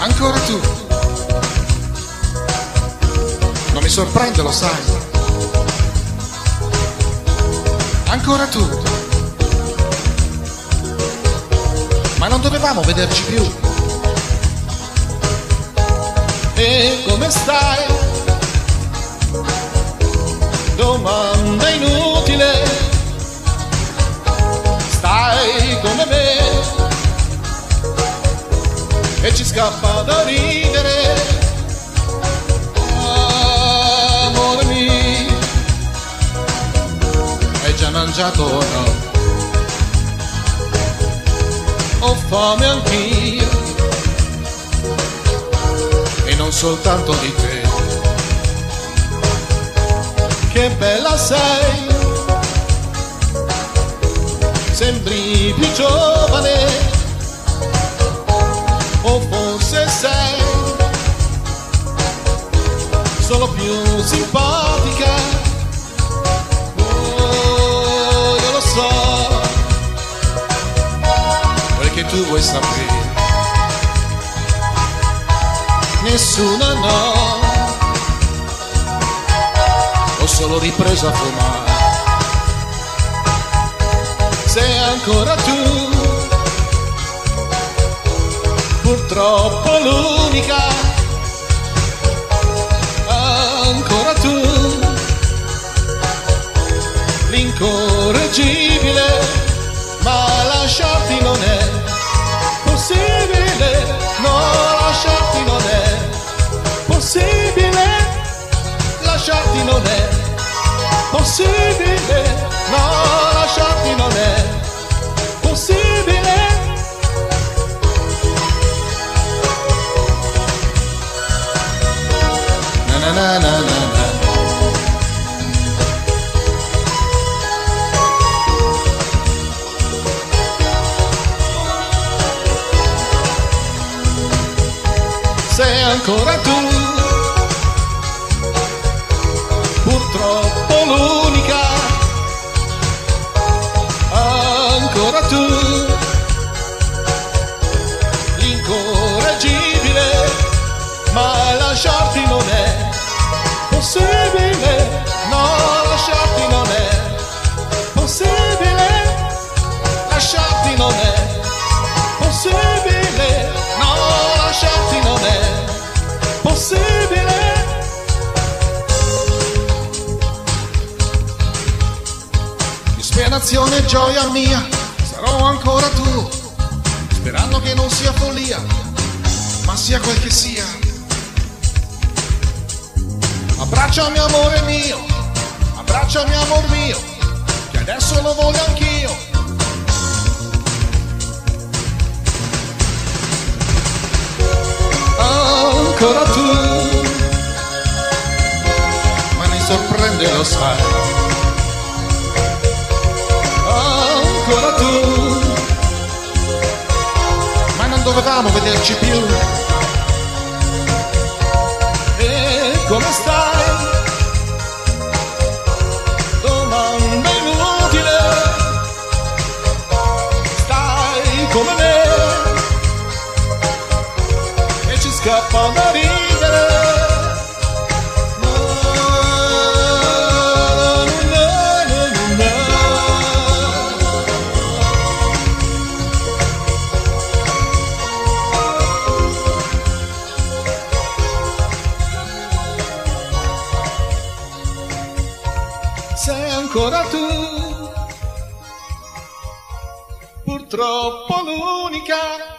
Ancora tu. Non mi sorprende, lo sai. Ancora tu. Ma non dovevamo vederci più. E come stai? Domanda inutile. Stai come me e ci scappa da ridere. Amore mio, hai già mangiato o no? Ho fame anch'io e non soltanto di te. Che bella sei, sembri più giovane, o forse sei solo più simpatica. Oh, io lo so, perché tu vuoi sapere. Nessuna no, ho solo ripreso a fumare. Sei ancora tu, purtroppo l'unica. Ancora tu, l'incorreggibile, ma lasciarti non è possibile. No, lasciarti non è possibile. Lasciarti non è possibile. No, lasciarti non è possibile. Na na na na na. Sei ancora tu, purtroppo l'unica. Ancora tu, l'incorreggibile, ma lasciarti non è possibile. No, lasciarti non è possibile. Lasciarti non è possibile. No, lasciarti non è possibile. Disperazione e gioia mia, sarò ancora tu, sperando che non sia follia, ma sia quel che sia. Abbracciami amore mio, abbracciami amor mio, che adesso lo voglio anch'io. Ancora tu, ma mi sorprende, lo sai. Ancora tu, ma non dovevamo vederci più. E come stai? Domanda inutile. Stai come me e ci scappa da ridere. Sei ancora tu, purtroppo l'unica.